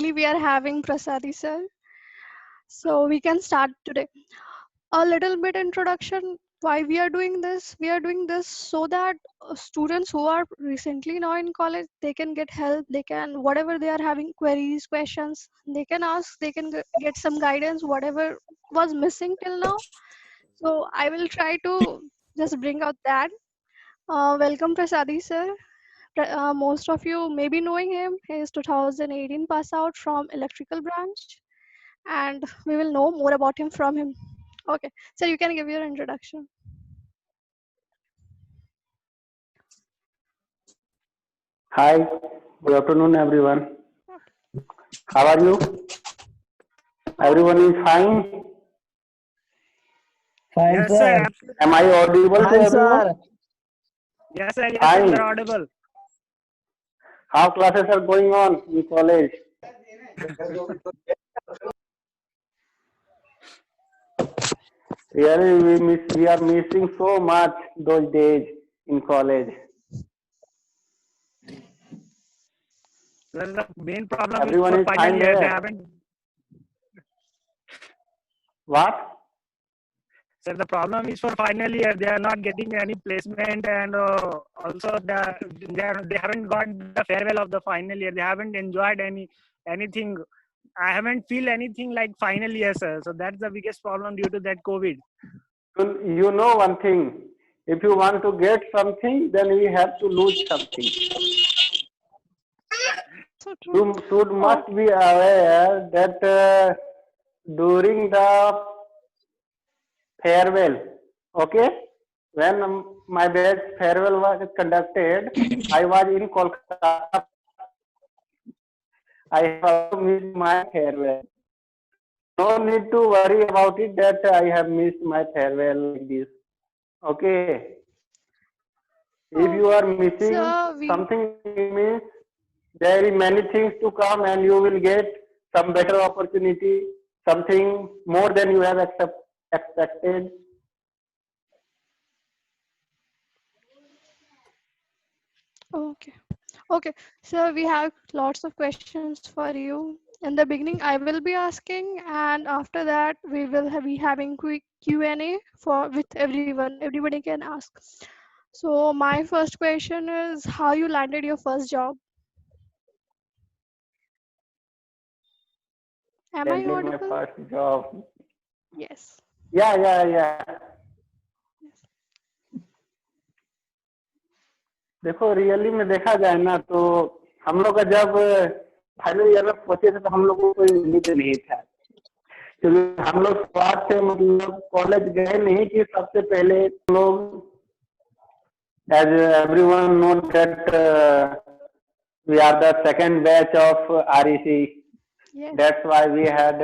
only we are having Prasadi sir. So we can start today. A little bit introduction why we are doing this. We are doing this so that students who are recently now in college, they can get help. They can, whatever they are having queries, questions, they can ask, they can get some guidance, whatever was missing till now. So I will try to just bring out that. Welcome Prasadi sir. Most of you may be knowing him. He is 2018 pass out from electrical branch, and we will know more about him from him. Okay, so you can give your introduction. Hi, good afternoon, everyone. How are you? Everyone is fine? Fine, Yes, sir. sir. Am I audible to Fine, everyone? sir. Yes, sir. Yes, sir. Fine. You are audible. How classes are going on in college? Really, we are missing so much those days in college. Sir, the main problem is Everyone for is final fine year. They there. haven't. What? Sir, the problem is for final year. They are not getting any placement, and also they haven't got the farewell of the final year. They haven't enjoyed anything. I haven't feel anything like final year, sir. So that's the biggest problem due to that COVID. You know one thing. If you want to get something, then we have to lose something. So true. You must be aware that during the farewell, okay, when my batch farewell was conducted, I was in Kolkata. I have also missed my farewell. No need to worry about it that I have missed my farewell like this. Okay. If you are missing So something, means there is many things to come and you will get some better opportunity, something more than you have expected. okay. So we have lots of questions for you. In the beginning, I will be asking, and after that, we will be having quick Q&A for with everyone. Everybody can ask. So my first question is, how you landed your first job? Am I Landing my audible? first job. Yes. Yeah. देखो really में देखा जाए ना तो हम लोग का जब फाइनल ईयर में पहुंचे थे तो हम लोग को कोई उम्मीद नहीं था क्योंकि हम लोग शुरुआत से मतलब कॉलेज गए नहीं कि सबसे पहले लोग as everyone knows that we are the second batch of REC. Yes. That's why we had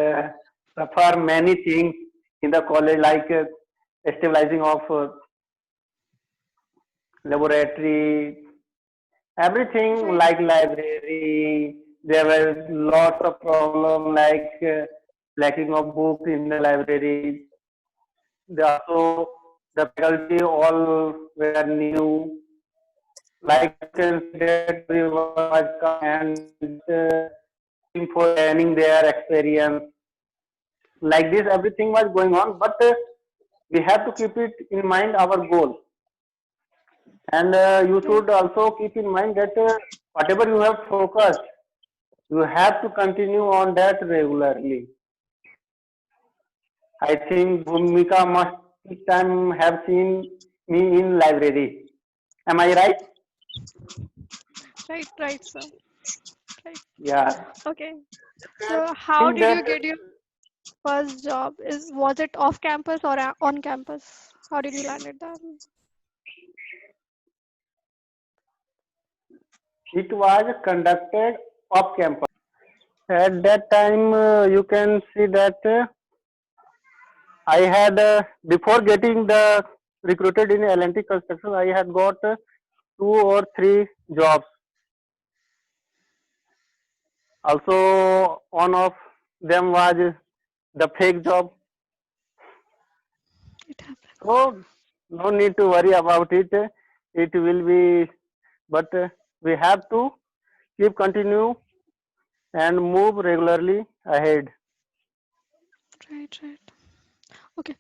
suffer many things in the college like stabilizing of laboratory, everything like library. There were lots of problems like lacking of books in the library. Also, the faculty all were new. Like you can see that everyone was come and for learning their experience. Like this, everything was going on, but we have to keep it in mind our goal. And you should also keep in mind that whatever you have focused, you have to continue on that regularly. I think Bhumika must this time have seen me in library. Am I right? Right, sir. Right. Yeah. Okay. So how think did you that get your first job? Was it off campus or on campus? How did you land it there? it was conducted off campus. At that time, you can see that I had before getting the recruited in L&T construction, I had got 2 or 3 jobs. Also, one of them was the fake job. It happened. So no need to worry about it. It will be, but we have to keep continue and move regularly ahead. Right, right. Okay.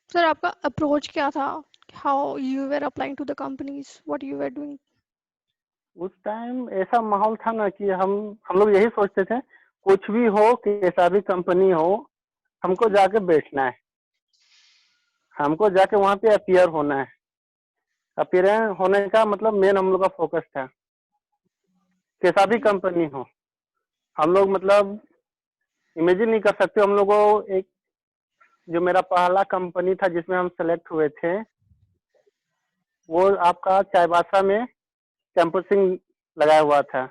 Sir आपका approach क्या था? How you were applying to the companies, what you were doing? उस time ऐसा माहौल था ना कि हम लोग यही सोचते थे, कुछ भी हो, कैसा भी कंपनी हो, हमको जाके बैठना है, हमको जाके वहाँ पे अपीयर होना है। अपीयर होने का मतलब मेन हम लोग का फोकस था, कैसा भी कंपनी हो। हम लोग मतलब इमेजिन नहीं कर सकते। हम लोग को एक जो मेरा पहला कंपनी था जिसमें हम सेलेक्ट हुए थे, वो आपका चाईबासा में कैंपसिंग लगाया हुआ था।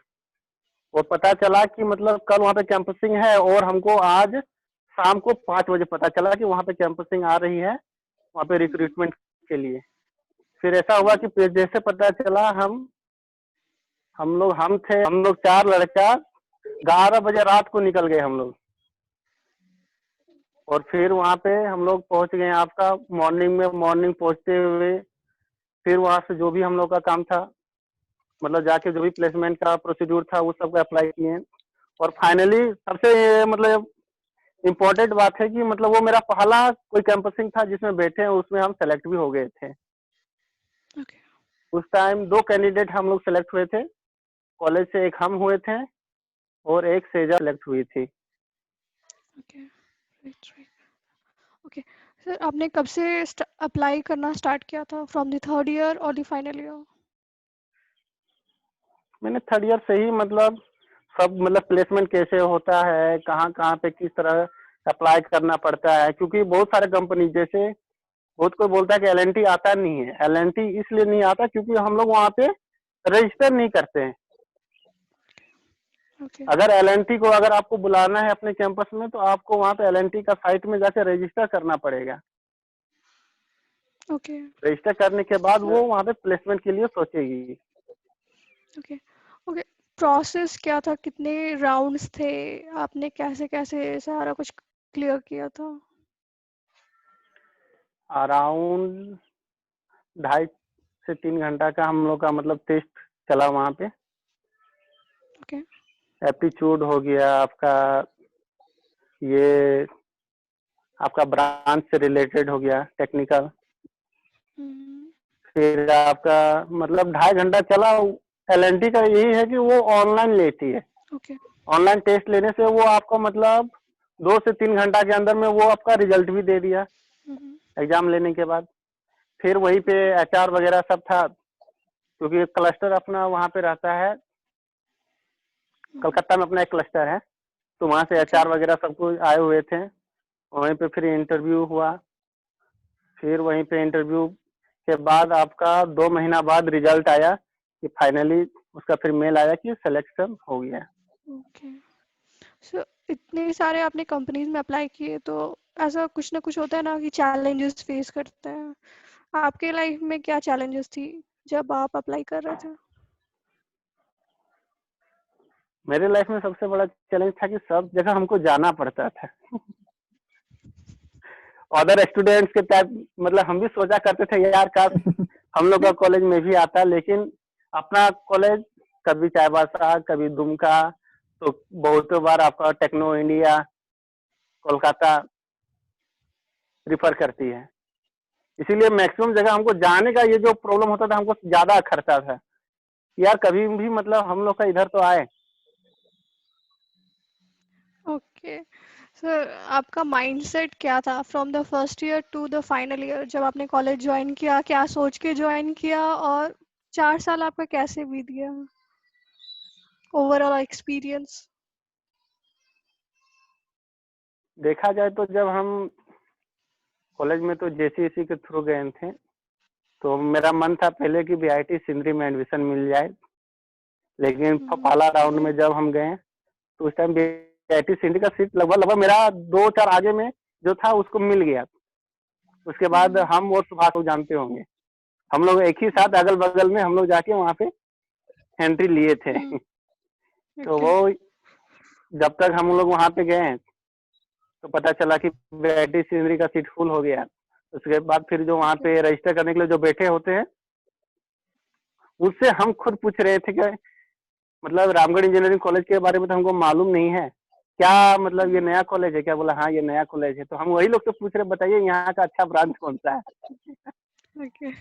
वो पता चला कि मतलब कल वहाँ पे कैंपसिंग है, और हमको आज शाम को 5 बजे पता चला कि वहाँ पे कैंपसिंग आ रही है, वहाँ पे रिक्रूटमेंट के लिए। फिर ऐसा हुआ कि जैसे पता चला, हम लोग 4 लड़का 11 बजे रात को निकल गए हम लोग। और फिर वहाँ पे हम लोग पहुँच गए आपका मॉर्निंग पहुँचते हुए। फिर वहाँ से जो भी हम लोग का काम था, मतलब जाके जो भी प्लेसमेंट का प्रोसीड्यूर था, वो सब अप्लाई किए। और फाइनली सबसे मतलब इम्पोर्टेंट बात है कि मतलब वो मेरा पहला कोई कैंपसिंग था जिसमें बैठे हैं, उसमें हम सेलेक्ट भी हो गए थे। ओके उस टाइम 2 कैंडिडेट हम लोग सेलेक्ट हुए थे कॉलेज से, एक हम हुए थे और एक सेजा सेलेक्ट हुई थी। Okay right right. Okay sir, आपने कब से अप्लाई करना स्टार्ट किया था? फ्रॉम द थर्ड ईयर और द फाइनल ईयर? मैंने 3rd ईयर से ही मतलब सब मतलब प्लेसमेंट कैसे होता है, कहाँ कहाँ पे किस तरह अप्लाई करना पड़ता है। क्योंकि बहुत सारे कंपनी, जैसे बहुत कोई बोलता है कि एलएनटी आता नहीं है। एलएनटी इसलिए नहीं आता क्योंकि हम लोग वहाँ पे रजिस्टर नहीं करते हैं। ओके अगर एलएनटी को अगर आपको बुलाना है अपने कैंपस में, तो आपको वहाँ पे एलएनटी का साइट में जाकर रजिस्टर करना पड़ेगा। ओके रजिस्टर करने के बाद सर। वो वहाँ पे प्लेसमेंट के लिए सोचेगी। Okay okay. प्रोसेस क्या था? कितने राउंड्स थे? आपने कैसे कैसे सारा कुछ क्लियर किया था? अराउंड 2.5 से 3 घंटा का हम लोग का मतलब टेस्ट चला वहाँ पे। ओके एप्टीट्यूड हो गया आपका, ये आपका ब्रांच से रिलेटेड हो गया टेक्निकल। फिर आपका मतलब 2.5 घंटा चला। एलएनटी का यही है कि वो ऑनलाइन लेती है। ओके ऑनलाइन टेस्ट लेने से वो आपको मतलब 2 से 3 घंटा के अंदर में वो आपका रिजल्ट भी दे दिया एग्जाम लेने के बाद। फिर वहीं पे एचआर वगैरह सब था, क्योंकि क्लस्टर अपना वहाँ पे रहता है, कलकत्ता में अपना एक क्लस्टर है, तो वहाँ से ओके एचआर वगैरह सब कुछ आए हुए थे। वहीं पे फिर इंटरव्यू हुआ। फिर वहीं पे इंटरव्यू के बाद आपका 2 महीना बाद रिजल्ट आया कि फाइनली उसका फिर मेल आया कि सिलेक्शन हो गया। ओके। सो इतने सारे आपने कंपनीज में अप्लाई किए, तो ऐसा कुछ ना कुछ होता है ना कि चैलेंजेस फेस करते हैं। आपके लाइफ में क्या चैलेंजेस थी जब आप अप्लाई कर रहे थे? मेरे लाइफ में सबसे बड़ा चैलेंज था कि सब जगह हमको जाना पड़ता था। अदर स्टूडेंट्स के टाइप मतलब हम भी सोचा करते थे यार काश हम लोग का कॉलेज में भी आता, लेकिन अपना कॉलेज कभी चाईबासा कभी दुमका, तो बहुत बार आपका टेक्नो इंडिया कोलकाता रिफर करती है। इसीलिए मैक्सिमम जगह हमको जाने का ये जो प्रॉब्लम होता था, हमको ज्यादा खर्चा था। यार कभी भी मतलब हम लोग का इधर तो आए। ओके सर, आपका माइंडसेट क्या था from the first year to the final year? जब आपने कॉलेज ज्वाइन किया, क्या सोच के ज्वाइन किया, और 4 साल आपका कैसे बीत गया? Overall experience. देखा जाए तो जब हम कॉलेज में तो जेसीसी के थ्रू गए थे, तो मेरा मन था पहले कि बीआईटी सिंदरी में एडमिशन मिल जाए। लेकिन पहला राउंड में जब हम गए, तो उस टाइम बीआईटी सिंदरी का सीट लगभग लगभग मेरा 2-4 आगे में जो था उसको मिल गया। उसके बाद हम और सुभाष को जानते होंगे, हम लोग एक ही साथ अगल बगल में हम लोग जाके वहाँ पे एंट्री लिए थे। तो ओके वो जब तक हम लोग वहाँ पे गए, तो पता चला कि बीआईटी सिंदरी का सीट फुल हो गया। उसके बाद फिर जो वहाँ पे रजिस्टर करने के लिए जो बैठे होते हैं, उससे हम खुद पूछ रहे थे कि मतलब रामगढ़ इंजीनियरिंग कॉलेज के बारे में तो हमको मालूम नहीं है, क्या मतलब ये नया कॉलेज है क्या? बोला हाँ ये नया कॉलेज है। तो हम वही लोग से पूछ रहे, बताइए यहाँ का अच्छा ब्रांच कौन सा है। Okay.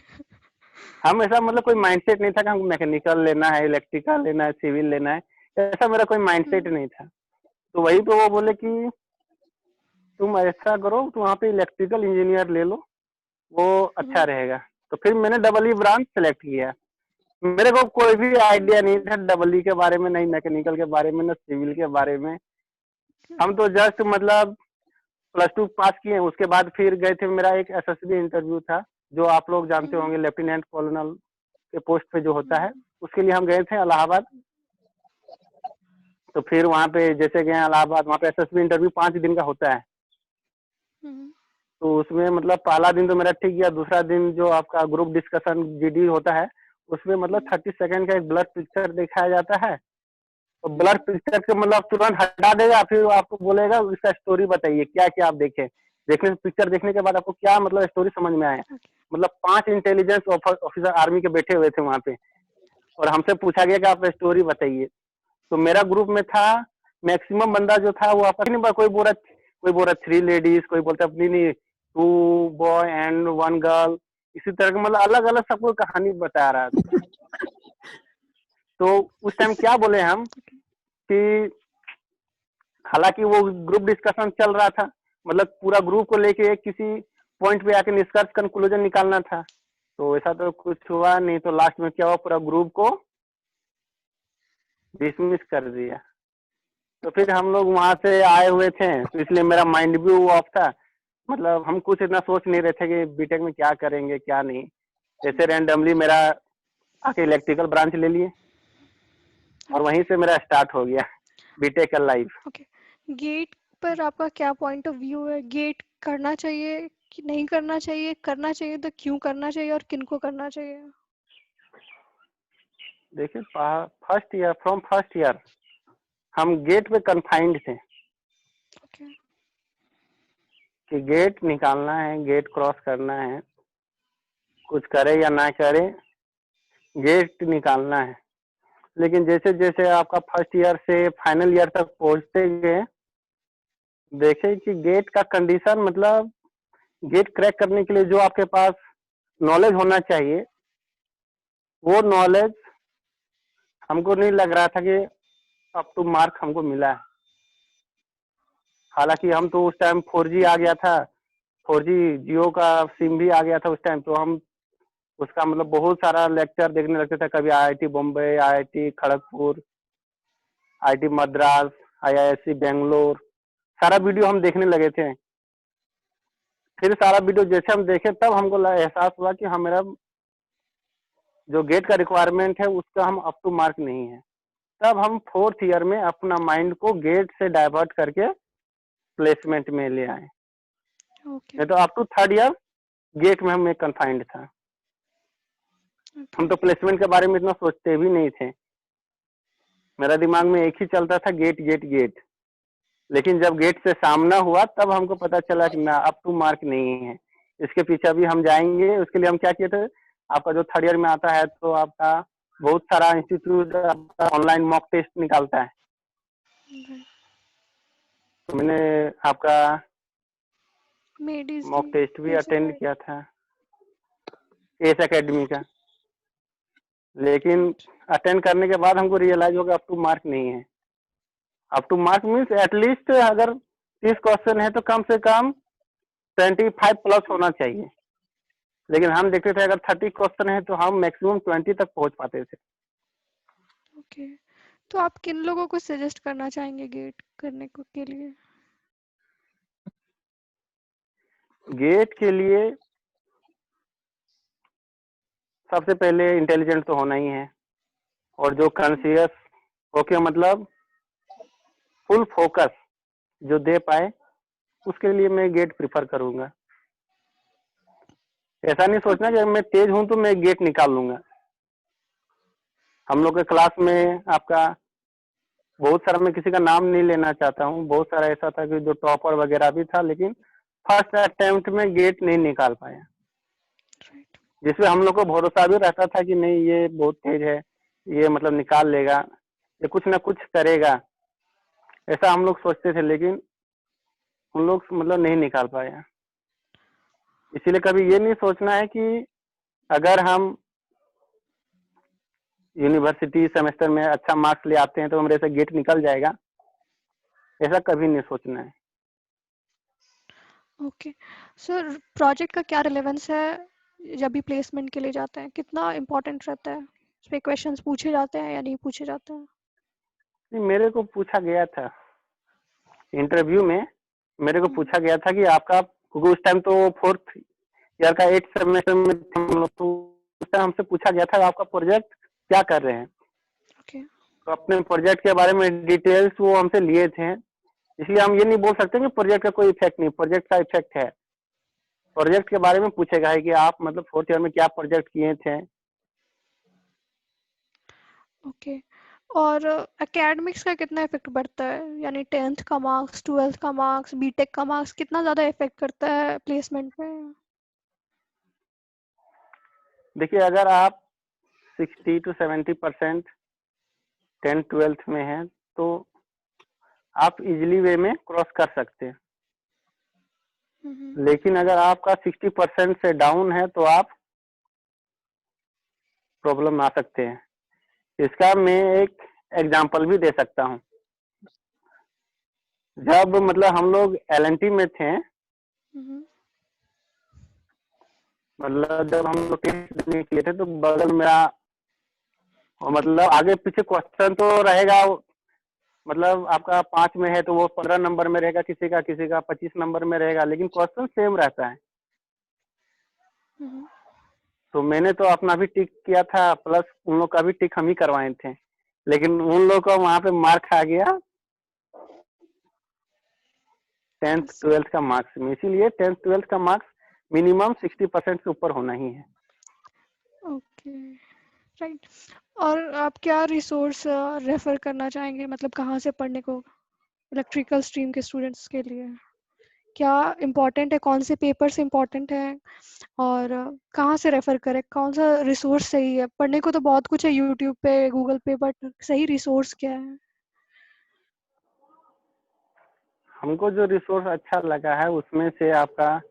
हम ऐसा मतलब कोई माइंडसेट नहीं था कि हमको मैकेनिकल लेना है, इलेक्ट्रिकल लेना है, सिविल लेना है, ऐसा मेरा कोई माइंडसेट नहीं था। तो वही पे वो बोले कि तुम ऐसा करो, तुम वहाँ पे इलेक्ट्रिकल इंजीनियर ले लो, वो अच्छा रहेगा। तो फिर मैंने डबल ई ब्रांच सेलेक्ट किया। मेरे को कोई भी आइडिया नहीं था डबल ई के बारे में, नहीं मैकेनिकल के बारे में, न सिविल के बारे में। हम तो जस्ट मतलब +2 पास किए, उसके बाद फिर गए थे, मेरा एक एसएसबी इंटरव्यू था, जो आप लोग जानते होंगे, लेफ्टिनेंट कॉलोनल के पोस्ट पे जो होता है, उसके लिए हम गए थे इलाहाबाद। तो फिर वहाँ पे जैसे गए इलाहाबाद, वहाँ पे एसएसबी इंटरव्यू 5 दिन का होता है। तो उसमें मतलब पहला दिन तो मेरा ठीक गया, दूसरा दिन जो आपका ग्रुप डिस्कशन जीडी होता है, उसमें मतलब 30 सेकंड का एक ब्लड पिक्चर दिखाया जाता है। तो ब्लड पिक्चर के मतलब तुरंत हटा देगा, फिर वो आपको बोलेगा इसका स्टोरी बताइए, क्या क्या आप देखे, देखने पिक्चर देखने के बाद आपको क्या मतलब स्टोरी समझ में आया। मतलब 5 इंटेलिजेंस ऑफिसर आर्मी के बैठे हुए थे वहाँ पे, और हमसे पूछा गया कि आप स्टोरी बताइए। तो मेरा ग्रुप में था, मैक्सिमम बंदा जो था वो आपस में, कोई बोल रहा 3 लेडीज, कोई बोलता अपनी नहीं 2 बॉय एंड 1 गर्ल, इसी तरह का मतलब अलग अलग सबको कहानी बता रहा था। तो उस टाइम क्या बोले हम कि हालांकि वो ग्रुप डिस्कशन चल रहा था, मतलब पूरा ग्रुप को लेके एक किसी पॉइंट पे आके निष्कर्ष कंक्लूजन निकालना था। तो ऐसा तो कुछ हुआ नहीं। तो लास्ट में क्या हुआ, पूरा ग्रुप को डिसमिस कर दिया। तो फिर हम लोग वहां से आए हुए थे, तो इसलिए मेरा माइंड भी ऑफ था। मतलब हम कुछ इतना सोच नहीं रहे थे कि बीटेक में क्या करेंगे क्या नहीं। जैसे रैंडमली मेरा आके इलेक्ट्रिकल ब्रांच ले लिए, और वहीं से मेरा स्टार्ट हो गया बीटेक का लाइफ। ओके, गेट पर आपका क्या पॉइंट ऑफ व्यू है? गेट करना चाहिए कि नहीं करना चाहिए? करना चाहिए तो क्यों करना चाहिए और किनको करना चाहिए? देखिए फ्रॉम फर्स्ट ईयर हम गेट पे कन्फाइंड थे ओके। कि गेट निकालना है, गेट क्रॉस करना है, कुछ करे या ना करे, गेट निकालना है। लेकिन जैसे जैसे आपका फर्स्ट ईयर से फाइनल ईयर तक पहुंचते गए, देखे कि गेट का कंडीशन, मतलब गेट क्रैक करने के लिए जो आपके पास नॉलेज होना चाहिए, वो नॉलेज हमको नहीं लग रहा था कि अप टू मार्क हमको मिला है। हालांकि हम तो उस टाइम 4G आ गया था, 4G जियो का सिम भी आ गया था उस टाइम। तो हम उसका मतलब बहुत सारा लेक्चर देखने लगते थे, कभी IIT Bombay, IIT Kharagpur, IIT Madras, IISc Bangalore, सारा वीडियो हम देखने लगे थे। फिर सारा वीडियो जैसे हम देखे, तब हमको एहसास हुआ कि हमारा जो गेट का रिक्वायरमेंट है उसका हम अप टू मार्क नहीं है। तब हम 4th ईयर में अपना माइंड को गेट से डाइवर्ट करके प्लेसमेंट में ले आए। ओके। नहीं तो up to 3rd year gate में हम कन्फाइंड था। हम तो प्लेसमेंट के बारे में इतना सोचते भी नहीं थे। मेरा दिमाग में एक ही चलता था, गेट गेट गेट। लेकिन जब गेट से सामना हुआ तब हमको पता चला कि ना, अप टू मार्क नहीं है। इसके पीछे भी हम जाएंगे। उसके लिए हम क्या किए थे, आपका जो 3rd ईयर में आता है तो आपका बहुत सारा इंस्टीट्यूट ऑनलाइन मॉक टेस्ट निकालता है। तो मैंने आपका मेडिस मॉक टेस्ट भी एस अटेंड किया था, एस एकेडमी का। लेकिन अटेंड करने के बाद हमको रियलाइज हो गया अप टू मार्क नहीं है। Up to mark means at least अगर 30 क्वेश्चन है तो कम से कम 25 प्लस होना चाहिए। लेकिन हम देखते थे अगर 30 क्वेश्चन है तो हम मैक्सिमम 20 तक पहुंच पाते थे। ओके, तो आप किन लोगों को सजेस्ट करना चाहेंगे गेट करने को के लिए? गेट के लिए सबसे पहले इंटेलिजेंट तो होना ही है, और जो कॉन्शियस होके मतलब फुल फोकस जो दे पाए, उसके लिए मैं गेट प्रिफर करूंगा। ऐसा नहीं सोचना कि मैं तेज हूं तो मैं गेट निकाल लूंगा। हम लोग के क्लास में आपका बहुत सारा, मैं किसी का नाम नहीं लेना चाहता हूँ, बहुत सारा ऐसा था कि जो टॉपर वगैरह भी था, लेकिन फर्स्ट अटेम्प्ट में गेट नहीं निकाल पाया। जिसमें हम लोग को भरोसा भी रहता था कि नहीं ये बहुत तेज है, ये मतलब निकाल लेगा। ये कुछ ना कुछ करेगा, ऐसा हम लोग सोचते थे, लेकिन उन लोग मतलब नहीं निकाल पाए। इसीलिए कभी ये नहीं सोचना है कि अगर हम यूनिवर्सिटी सेमेस्टर में अच्छा मार्क्स ले आते हैं तो हमारे से गेट निकल जाएगा, ऐसा कभी नहीं सोचना है। ओके सर, प्रोजेक्ट का क्या रिलेवेंस है जब भी प्लेसमेंट के लिए जाते हैं? कितना इम्पोर्टेंट रहता है? इस पे क्वेश्चंस पूछे जाते हैं या नहीं पूछे जाते हैं? नहीं, मेरे को पूछा गया था इंटरव्यू में, मेरे को पूछा गया था कि आपका, क्योंकि उस टाइम तो 4th ईयर का 8th सेमेस्टर में थे हम लोग, तो उस टाइम हमसे पूछा गया था आपका प्रोजेक्ट क्या कर रहे हैं। ओके तो अपने प्रोजेक्ट के बारे में डिटेल्स वो हमसे लिए थे, इसलिए हम ये नहीं बोल सकते कि प्रोजेक्ट का कोई इफेक्ट नहीं, प्रोजेक्ट का इफेक्ट है। प्रोजेक्ट के बारे में पूछेगा है कि आप मतलब 4th ईयर में क्या प्रोजेक्ट किए थे। ओके और एकेडमिक्स का कितना इफेक्ट पड़ता है? यानी 10th का मार्क्स, 12th का मार्क्स, बीटेक का मार्क्स कितना ज़्यादा इफेक्ट करता है प्लेसमेंट में? देखिए, अगर आप 60 to 70% 10th-12th में हैं तो आप इजिली वे में क्रॉस कर सकते हैं, लेकिन अगर आपका 60% से डाउन है तो आप प्रॉब्लम में आ सकते हैं। इसका मैं एक एग्जांपल भी दे सकता हूँ। जब मतलब हम लोग LNT में थे, मतलब जब हम लोग टेस्ट देने किए थे तो बगल मेरा, और मतलब आगे पीछे क्वेश्चन तो रहेगा, मतलब आपका 5 में है तो वो 15 नंबर में रहेगा, किसी का 25 नंबर में रहेगा, लेकिन क्वेश्चन सेम रहता है। तो मैंने तो अपना भी टिक किया था, प्लस उन लोग का भी टिक हम ही करवाए थे, लेकिन उन लोग को वहां पे मार्क आ गया 10th-12th का मार्क्स में। इसीलिए 10th-12th का मार्क्स मिनिमम 60% से ऊपर होना ही है। Okay right. और आप क्या रिसोर्स रेफर करना चाहेंगे, मतलब कहाँ से पढ़ने को इलेक्ट्रिकल स्ट्रीम के स्टूडेंट्स के लिए क्या इम्पोर्टेंट है, कौन से पेपर्स इम्पोर्टेंट है, और कहाँ से रेफर करें, कौन सा रिसोर्स सही है? पढ़ने को तो बहुत कुछ है यूट्यूब पे, गूगल पे, बट सही रिसोर्स क्या है? हमको जो रिसोर्स अच्छा लगा है उसमें से आपका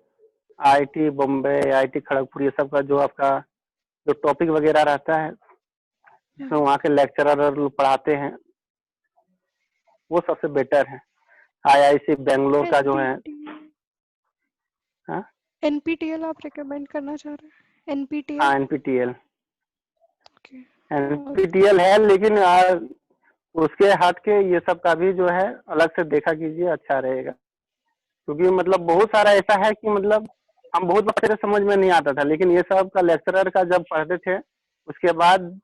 IIT बॉम्बे, IIT खड़गपुर, ये सब का जो आपका जो टॉपिक वगैरह रहता है, जिसमें वहाँ के लेक्चरर पढ़ाते हैं, वो सबसे बेटर है। IIC बेंगलोर का जो है, हाँ NPTEL आप रिकमेंड करना चाह रहे हैं? NPTEL? हाँ NPTEL ओके NPTEL है, लेकिन उसके हट के ये सब का भी जो है अलग से देखा कीजिए, अच्छा रहेगा। क्योंकि मतलब बहुत सारा ऐसा है कि मतलब हम बहुत बार समझ में नहीं आता था, लेकिन ये सब का लेक्चरर का जब पढ़ते थे उसके बाद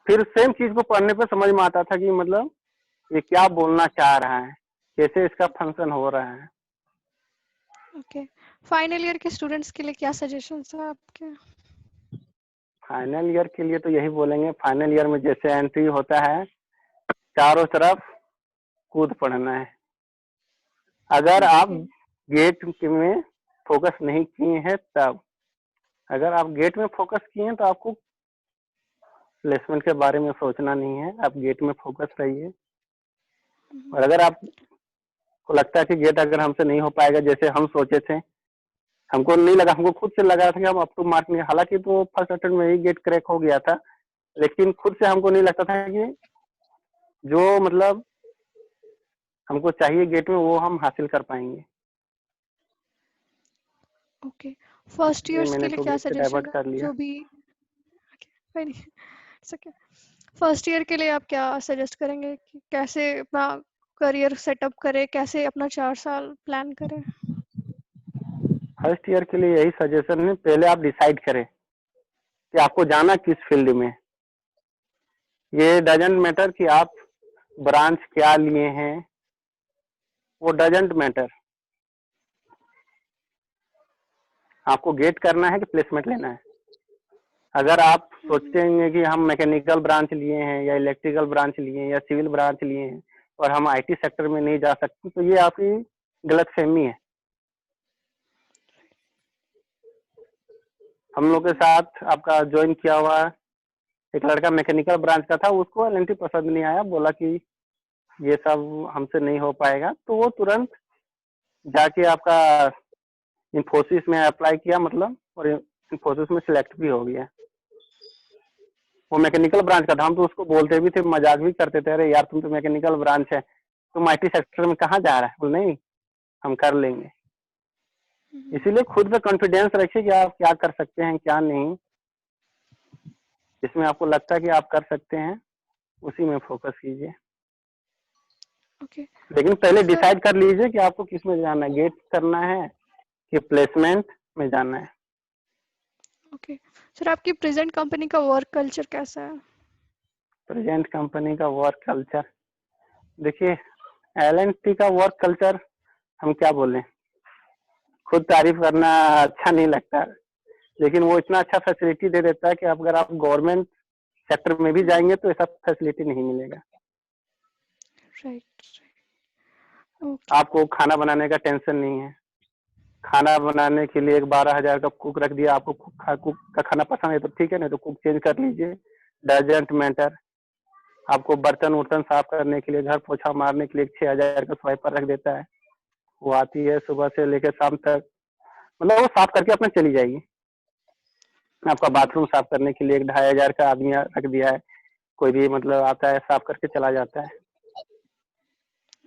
फिर सेम चीज को पढ़ने पे समझ में आता था कि मतलब ये क्या बोलना चाह रहा है, कैसे इसका फंक्शन हो रहा है। ओके फाइनल ईयर के स्टूडेंट्स के लिए क्या सजेशंस है आपके? फाइनल ईयर के लिए तो यही बोलेंगे, फाइनल ईयर में जैसे एंट्री होता है चारों तरफ कूद पड़ना है। अगर आप गेट में फोकस नहीं किए हैं तब, अगर आप गेट में फोकस किए हैं तो आपको प्लेसमेंट के बारे में सोचना नहीं है, आप गेट में फोकस रहिए। और अगर आपको लगता है कि गेट अगर हमसे नहीं हो पाएगा जैसे हम सोचे थे, हमको नहीं लगा, हमको खुद से लगा था कि हम अप टू मार्क नहीं, हालांकि तो फर्स्ट अटेम्प्ट में ही गेट क्रैक हो गया था, लेकिन खुद से हमको नहीं लगता था कि जो मतलब हमको चाहिए गेट में वो हम हासिल कर पाएंगे। ओके फर्स्ट इसलिए ईयर्स के मैंने लिए तो क्या गेट से सजेशन डाइवर्ट है कर लिया। जो भी फर्स्ट ईयर के लिए आप क्या सजेस्ट करेंगे कि कैसे अपना करियर सेटअप करें, कैसे अपना 4 साल प्लान करें? फर्स्ट ईयर के लिए यही सजेशन है, पहले आप डिसाइड करें कि आपको जाना किस फील्ड में। ये डजेंट मैटर कि आप ब्रांच क्या लिए हैं, वो डजेंट मैटर। आपको गेट करना है कि प्लेसमेंट लेना है। अगर आप सोचते हैं कि हम मैकेनिकल ब्रांच लिए हैं या इलेक्ट्रिकल ब्रांच लिए हैं या सिविल ब्रांच लिए हैं और हम IT सेक्टर में नहीं जा सकते, तो ये आपकी गलतफहमी है। हम लोग के साथ आपका ज्वाइन किया हुआ एक लड़का मैकेनिकल ब्रांच का था, उसको एलएनटी पसंद नहीं आया, बोला कि ये सब हमसे नहीं हो पाएगा, तो वो तुरंत जाके आपका इन्फोसिस में अप्लाई किया, मतलब, और इन्फोसिस में सिलेक्ट भी हो गया। वो मैकेनिकल ब्रांच का था, हम तो उसको बोलते भी थे, मजाक भी करते थे, अरे यार तुम तो मैकेनिकल ब्रांच है, तुम आईटी सेक्टर में कहाँ जा रहा है? बोले नहीं, हम कर लेंगे। इसीलिए खुद पे कॉन्फिडेंस रखिए कि आप क्या कर सकते हैं, क्या नहीं। जिसमें आपको लगता है कि आप कर सकते हैं, उसी में फोकस कीजिए। ओके लेकिन पहले सर। डिसाइड कर लीजिए कि आपको किस में जाना है, गेट करना है कि प्लेसमेंट में जाना है। ओके सर, आपकी प्रेजेंट कंपनी का वर्क कल्चर कैसा है? प्रेजेंट कंपनी का वर्क कल्चर, देखिए एलएनटी का वर्क कल्चर हम क्या बोलें, खुद तारीफ करना अच्छा नहीं लगता, लेकिन वो इतना अच्छा फैसिलिटी दे देता है कि अगर आप गवर्नमेंट सेक्टर में भी जाएंगे तो ऐसा फैसिलिटी नहीं मिलेगा। राइट। ओके आपको खाना बनाने का टेंशन नहीं है, खाना बनाने के लिए एक 12,000 का कुक रख दिया, आपको कुक का खाना पसंद है तो ठीक है, नहीं तो कुक चेंज कर लीजिए, डजेंट मैटर। आपको बर्तन उर्तन साफ करने के लिए, घर पोछा मारने के लिए 6,000 का स्वाइपर रख देता है, वो आती है सुबह से लेकर शाम तक, मतलब वो साफ करके अपना चली जाएगी। आपका बाथरूम साफ करने के लिए 1,500 का आदमी रख दिया है, कोई भी मतलब आता है साफ करके चला जाता है।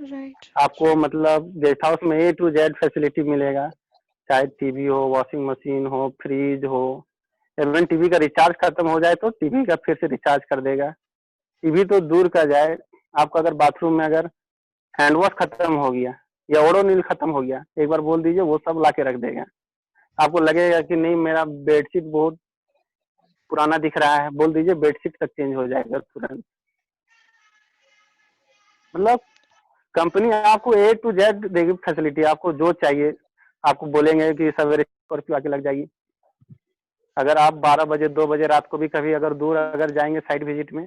राइट। आपको मतलब गेस्ट हाउस में A to Z फैसिलिटी मिलेगा, चाहे टीवी हो, वॉशिंग मशीन हो, फ्रिज हो, इवन टीवी का रिचार्ज खत्म हो जाए तो टीवी का फिर से रिचार्ज कर देगा। टीवी तो दूर का जाए, आपको अगर बाथरूम में अगर हैंड वॉश खत्म हो गया या ओडोनिल खत्म हो गया, एक बार बोल दीजिए, वो सब ला के रख देगा। आपको लगेगा कि नहीं मेरा बेडशीट बहुत पुराना दिख रहा है, बोल दीजिए बेडशीट तक चेंज हो जाएगा तुरंत। मतलब कंपनी आपको A to Z देगी फैसिलिटी, आपको जो चाहिए। आपको बोलेंगे कि सवेरे स्कॉर्पियो आके लग जाएगी, अगर आप 12 बजे 2 बजे रात को भी कभी अगर दूर अगर जाएंगे साइट विजिट में,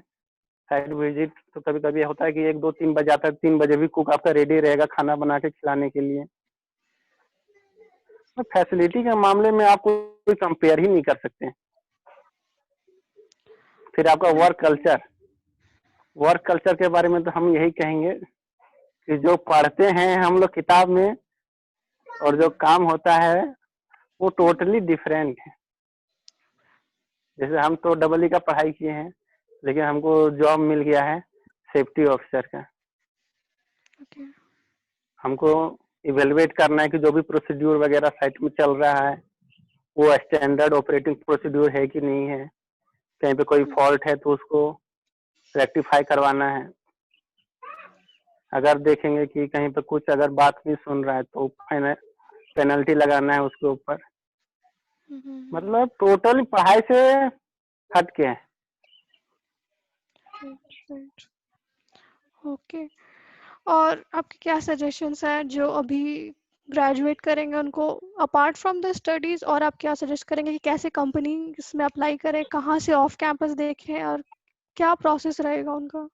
साइट विजिट तो कभी कभी होता है कि 1 2 3 बजे आता है, 3 बजे भी कुक आपका रेडी रहेगा खाना बना के खिलाने के लिए। तो फैसिलिटी के मामले में आप कोई कंपेयर ही नहीं कर सकते। फिर आपका वर्क कल्चर के बारे में तो हम यही कहेंगे कि जो पढ़ते हैं हम लोग किताब में और जो काम होता है वो टोटली डिफरेंट है। जैसे हम तो EE का पढ़ाई किए हैं, लेकिन हमको जॉब मिल गया है सेफ्टी ऑफिसर का। ओके हमको इवेलुएट करना है कि जो भी प्रोसीड्यूर वगैरह साइट में चल रहा है वो स्टैंडर्ड ऑपरेटिंग प्रोसीड्यूर है कि नहीं है, कहीं पे कोई फॉल्ट है तो उसको रेक्टिफाई करवाना है। अगर देखेंगे कि कहीं पे कुछ अगर बात नहीं सुन रहा है तो पेनल्टी लगाना है उसके ऊपर। मतलब टोटल पढ़ाई से हट के है। राइट। ओके और आपके क्या सजेशंस हैं जो अभी ग्रेजुएट करेंगे उनको, अपार्ट फ्रॉम द स्टडीज, और आप क्या सजेस्ट करेंगे कि कैसे कंपनी इसमें अप्लाई करें, कहाँ से ऑफ कैंपस देखें, और क्या प्रोसेस रहेगा उनका,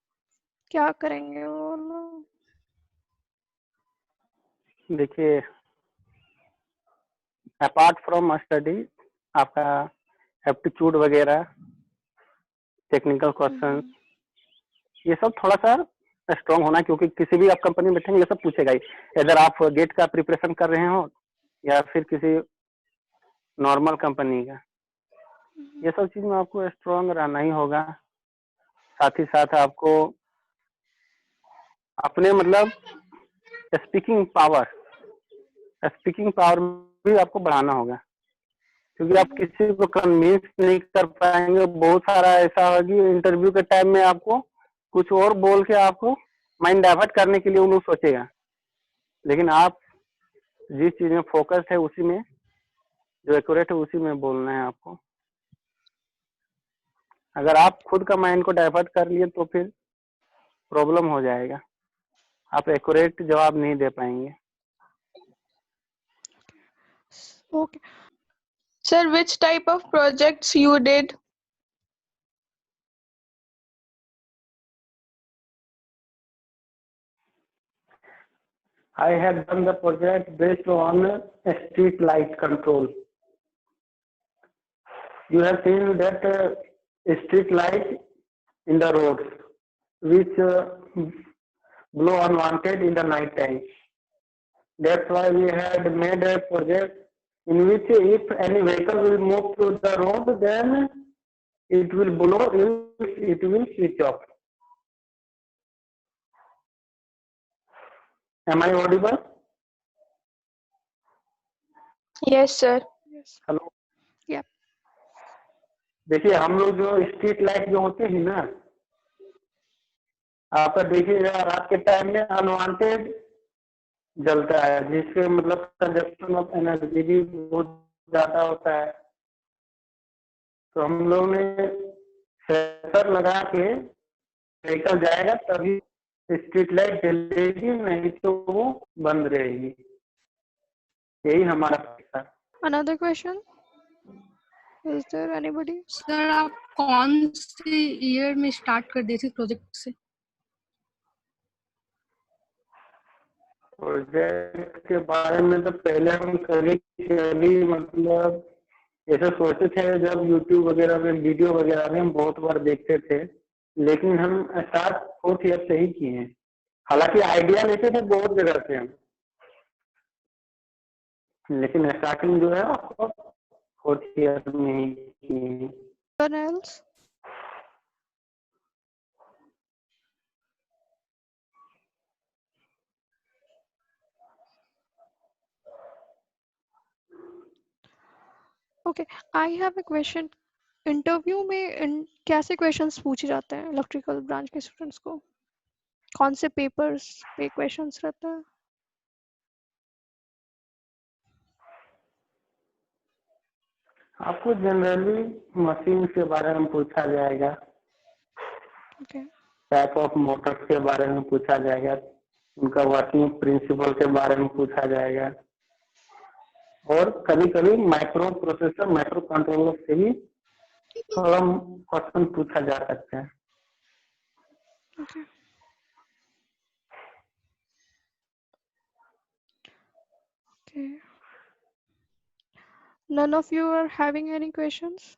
क्या करेंगे वो लोग? देखिए अपार्ट फ्रॉम स्टडी आपका एप्टीट्यूड वगैरह, टेक्निकल क्वेश्चन, ये सब थोड़ा सा स्ट्रॉन्ग होना, क्योंकि किसी भी आप कंपनी में बैठेंगे ये सब पूछेगा ही। इधर आप गेट का प्रिपरेशन कर रहे हो या फिर किसी नॉर्मल कंपनी का, ये सब चीज में आपको स्ट्रॉन्ग रहना ही होगा। साथ ही साथ आपको अपने मतलब स्पीकिंग पावर भी आपको बढ़ाना होगा, क्योंकि आप किसी को कन्विंस नहीं कर पाएंगे। बहुत सारा ऐसा होगा कि इंटरव्यू के टाइम में आपको कुछ और बोल के आपको माइंड डाइवर्ट करने के लिए वो लोग सोचेगा, लेकिन आप जिस चीज में फोकस है उसी में, जो एक्यूरेट है उसी में बोलना है आपको। अगर आप खुद का माइंड को डाइवर्ट कर लिए तो फिर प्रॉब्लम हो जाएगा, आप एक्यूरेट जवाब नहीं दे पाएंगे। Okay Sir, which type of projects you did? I have done the project based on street light control. You have seen that street light in the roads which blow unwanted in the night time. That's why we had made a project in which if any vehicle will move through the road, then it will blow, it will switch off. Am I audible? Yes, sir. Yes. Hello, Yeah. देखिए हम लोग जो street light जो होते हैं ना, आपका देखिएगा रात के टाइम में अनवांटेड जलता है, जिससे मतलब कंजप्शन ऑफ एनर्जी भी बहुत ज्यादा होता है। तो हम लोग ने सेंसर लगा के व्हीकल जाएगा तभी स्ट्रीट लाइट जलेगी, नहीं तो वो बंद रहेगी। यही हमारा था। Another question? Is there anybody? Sir आप कौन से ईयर में स्टार्ट कर दिए थे प्रोजेक्ट से? प्रोजेक्ट के बारे में तो पहले हम कभी मतलब ऐसे सोचते थे, जब यूट्यूब वगैरह में वीडियो वगैरह में हम बहुत बार देखते थे, लेकिन हम स्टार्ट 4th ईयर से ही किए हैं। हालांकि आइडिया लेते थे बहुत जगह से हम, लेकिन स्टार्टिंग जो है आपको 4th ईयर में ही की है। Anyone else? Okay, I have a question. Interview में कैसे क्वेश्चंस पूछे जाते हैं इलेक्ट्रिकल ब्रांच के स्टूडेंट्स को? कौन से पेपर्स पे क्वेश्चंस रहते हैं? आपको जनरली मशीन के बारे में पूछा जाएगा, Okay. टाइप ऑफ मोटर्स के बारे में पूछा जाएगा, उनका वर्किंग प्रिंसिपल के बारे में पूछा जाएगा, और कभी कभी माइक्रो प्रोसेसर माइक्रो कंट्रोलर से भी थोड़ा क्वेश्चन पूछा जा सकता है। Okay. Okay. None of you are having any questions?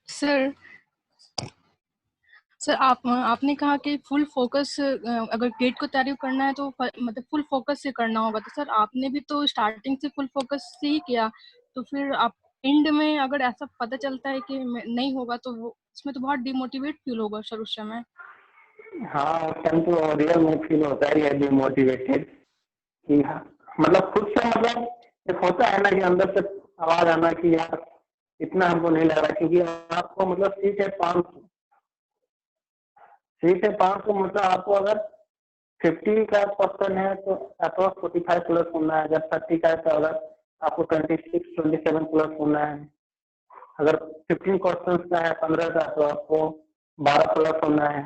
Sir आपने कहा कि फुल फोकस अगर गेट को तैयारी करना है तो मतलब फुल फोकस से करना होगा, तो सर आपने भी तो स्टार्टिंग से फुल फोकस से ही किया, तो फिर आप एंड में अगर ऐसा पता चलता है कि नहीं होगा तो वो उसमें तो बहुत डिमोटिवेट फील होगा सर उस समय। हाँ, उस टाइम तो रियल में फील होता है ये डिमोटिवेटेड कि हाँ, मतलब खुद से मतलब एक होता है ना कि अंदर से आवाज आना कि यार इतना हमको नहीं लग रहा, क्योंकि आपको मतलब सीट है 500, मतलब आपको अगर 50 का क्वेश्चन है तो अप्रोक्स 45 प्लस होना है, अगर 30 का है तो अगर आपको 26-27 प्लस होना है, अगर 15 क्वेश्चन का है 15 का तो आपको 12 प्लस होना है।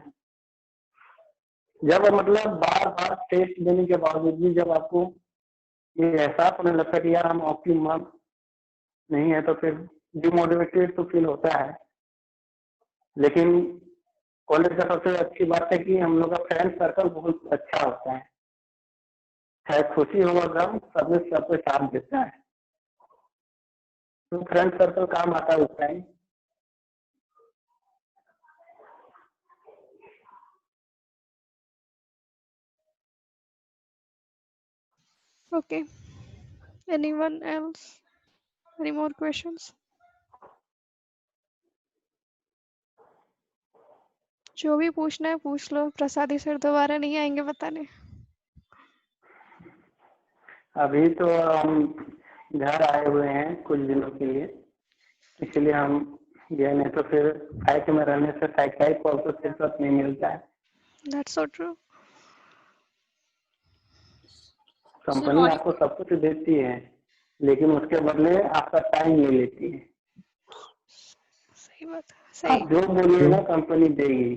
जब मतलब बार बार टेस्ट देने के बावजूद भी जब आपको ये एहसास होने लगता है कि यार हम ऑप्टिमम नहीं है, तो फिर डिमोटिवेटेड तो फील होता है। लेकिन कॉलेज का सबसे अच्छी बात है कि हम लोग का फ्रेंड सर्कल बहुत अच्छा होता है, चाहे खुशी हो गम सब में सबको साथ देता है, तो फ्रेंड सर्कल काम आता है उस time. Okay. Anyone else? Any more questions? जो भी पूछना है पूछ लो, प्रसादी सर दोबारा नहीं आएंगे बताने। अभी तो हम घर आए हुए हैं कुछ दिनों के लिए, इसलिए हम गए, नहीं तो फिर साइट में रहने से साइट को तो फुर्सत नहीं मिलता है। That's so true. कंपनी आपको सब कुछ देती है, लेकिन उसके बदले आपका टाइम ले लेती है। सही बात है, आप सही। जो बोलिएगा कंपनी देगी,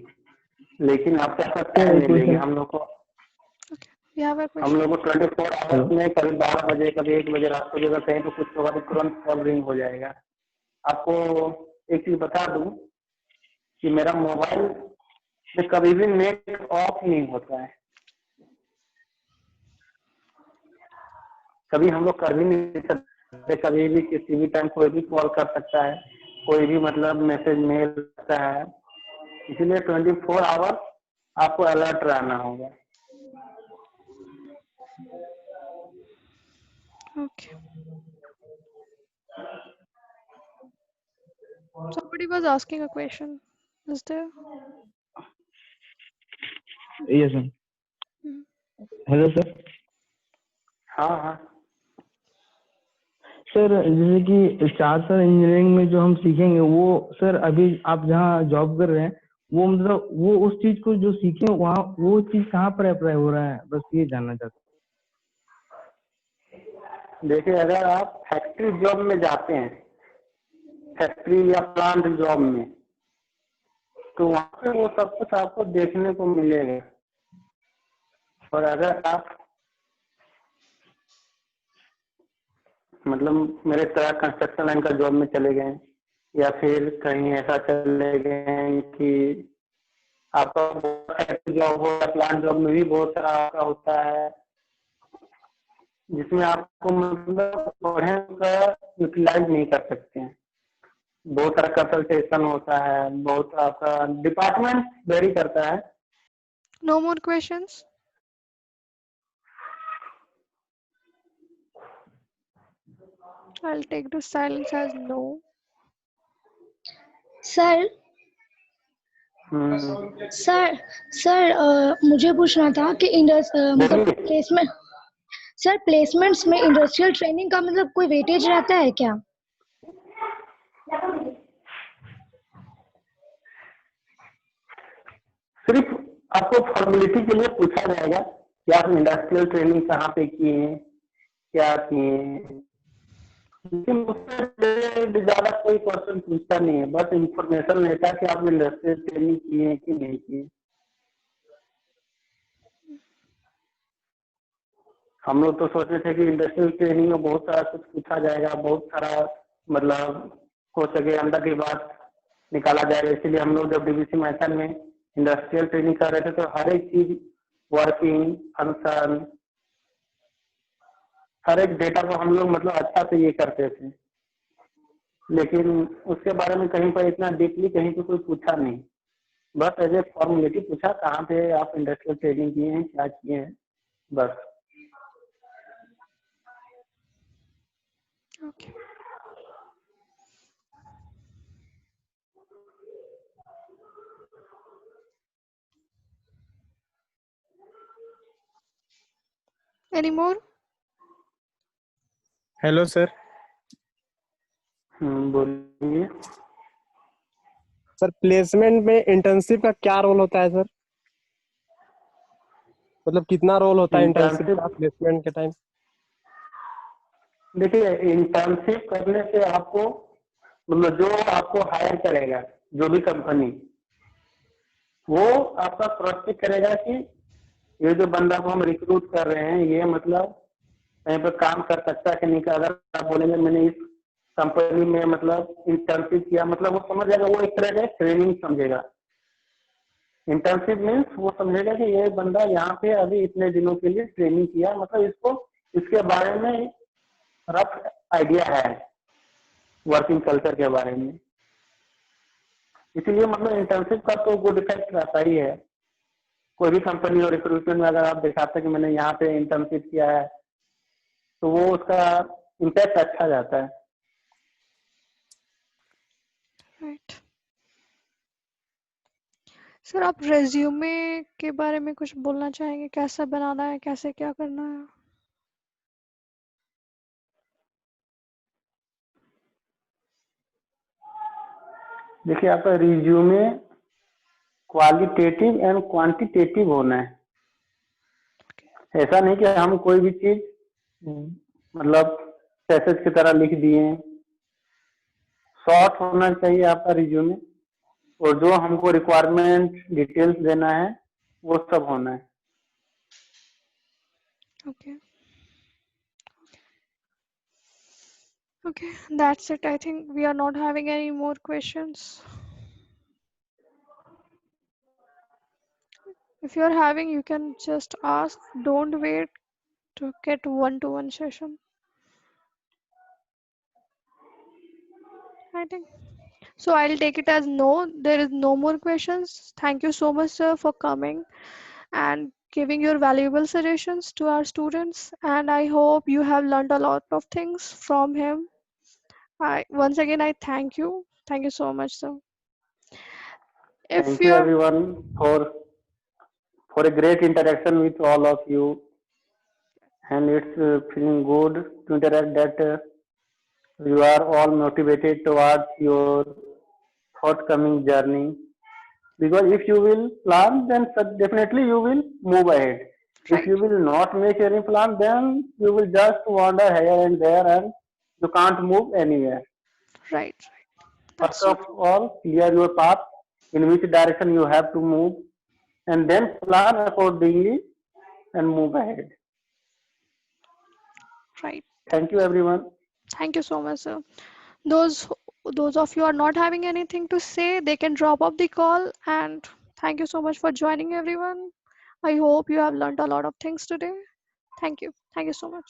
लेकिन आपसे आपका टाइम नहीं लेगी। हम लोग को We have a हम question. लोग को 24 आवर्स में कभी 12 बजे कभी 1 बजे रात को जगह कहीं तो कुछ होगा तो तुरंत कॉल रिंग हो जाएगा। आपको एक चीज बता दूं कि मेरा मोबाइल में कभी भी नेट ऑफ नहीं होता है, कभी हम लोग कर भी नहीं सकते पे कभी भी किसी भी टाइम कोई भी कॉल कर सकता है, कोई भी मतलब मैसेज मेल करता है, इसीलिए 24 आवर आपको अलर्ट रहना होगा। Okay. Somebody was asking a question. Is there? Yes, sir. Hmm. Hello sir. हाँ हाँ सर जैसे कि 4 साल इंजीनियरिंग में जो हम सीखेंगे वो सर अभी आप जहाँ जॉब कर रहे हैं वो मतलब वो उस चीज को जो सीखे वहाँ वो चीज कहाँ पर अप्लाई हो रहा है, बस ये जानना चाहता देखिए, अगर आप फैक्ट्री जॉब में जाते हैं, फैक्ट्री या प्लांट जॉब में, तो वहाँ पे वो सब कुछ आपको देखने को मिलेगा। और अगर आप मतलब मेरे तरह कंस्ट्रक्शन लाइन का जॉब में चले गए या फिर कहीं ऐसा चले गए कि आपका फैक्ट्री जॉब हो या प्लांट जॉब में भी बहुत सारा आपका होता है जिसमें आपको मतलब पढ़े का यूटिलाइज नहीं कर सकते हैं। बहुत सारा कंसल्टेशन होता है, बहुत आपका डिपार्टमेंट वेरी करता है। No more questions? I'll take the silence as no. Sir hmm, sir sir मुझे पूछना था कि मतलब बोलिए। प्लेसमेंट, सर प्लेसमेंट्स में इंडस्ट्रियल ट्रेनिंग का मतलब कोई वेटेज रहता है क्या? सिर्फ आपको फॉर्मेलिटी के लिए पूछा जाएगा कि आप इंडस्ट्रियल ट्रेनिंग कहाँ पे किए हैं, क्या किए हैं, लेकिन उससे ज्यादा कोई क्वेश्चन पूछता नहीं है, बस इंफॉर्मेशन लेता है कि आप इंडस्ट्रियल ट्रेनिंग किए हैं कि नहीं किए। हम लोग तो सोचे थे कि इंडस्ट्रियल ट्रेनिंग में बहुत सारा कुछ पूछा जाएगा, बहुत सारा मतलब हो सके अंदर की बात निकाला जाएगा, इसीलिए हम लोग जब डीबीसी मैथन में इंडस्ट्रियल ट्रेनिंग कर रहे थे तो हर एक चीज, वर्किंग फंक्शन, हर एक डेटा को हम लोग मतलब अच्छा से ये करते थे, लेकिन उसके बारे में कहीं पर इतना डीपली कहीं पे कोई पूछा नहीं। बस एज ए फॉर्मेलिटी पूछा कहाँ पे आप इंडस्ट्रियल ट्रेनिंग किए हैं, क्या किए हैं, बस। Okay. Any more? Hello sir. बोलिए। सर प्लेसमेंट में इंटर्नशिप का क्या रोल होता है सर? मतलब कितना रोल होता है इंटर्नशिप इंटर्नशिप, का प्लेसमेंट के टाइम? देखिए इंटर्नशिप करने से आपको मतलब जो आपको हायर करेगा, जो भी कंपनी, वो आपका क्रॉस चेक करेगा कि ये जो बंदा को हम रिक्रूट कर रहे हैं ये मतलब कहीं पर काम कर सकता है कि नहीं। अगर आप बोलेंगे मैंने इस कंपनी में मतलब इंटर्नशिप किया, मतलब वो समझ जाएगा, वो एक तरह का ट्रेनिंग समझेगा। इंटर्नशिप मीन्स वो समझेगा कि ये बंदा यहाँ पे अभी इतने दिनों के लिए ट्रेनिंग किया, मतलब इसको इसके बारे में रफ आइडिया है, वर्किंग कल्चर के बारे में। इसीलिए मतलब इंटर्नशिप का तो गुड इफेक्ट रहता ही है। कोई भी कंपनी और रिक्रूटमेंट में अगर आप दिखाते हैं कि मैंने यहाँ पे इंटर्नशिप किया है तो वो उसका इम्पैक्ट अच्छा जाता है। Right. सर आप रेज्यूमे के बारे में कुछ बोलना चाहेंगे, कैसा बनाना है, कैसे क्या करना है? देखिए आपका रिज्यूमे क्वालिटेटिव एंड क्वांटिटेटिव होना है। ऐसा नहीं कि हम कोई भी चीज मतलब पैसेज की तरह लिख दिए। शॉर्ट होना चाहिए आपका रिज्यूमे, और जो हमको रिक्वायरमेंट डिटेल्स देना है वो सब होना है। Okay. Okay, that's it. I think we are not having any more questions. If you are having, you can just ask. Don't wait to get one-to-one session. I think so. I'll take it as no. There is no more questions. Thank you so much, sir, for coming and giving your valuable suggestions to our students. And I hope you have learned a lot of things from him. Once again, I thank you. Thank you so much, sir. If Thank you you're everyone for a great interaction with all of you, and it's feeling good to interact that you are all motivated towards your forthcoming journey. Because if you will plan, then definitely you will move ahead. If right, you will not make any plan, then you will just wander here and there and you can't move anywhere. right, First that's so of all, clear your path in which direction you have to move, and then plan accordingly and move ahead. right. Thank you, everyone. Thank you so much, sir. Those those of you are not having anything to say, they can drop off the call. And thank you so much for joining, everyone. I hope you have learned a lot of things today. Thank you. Thank you so much.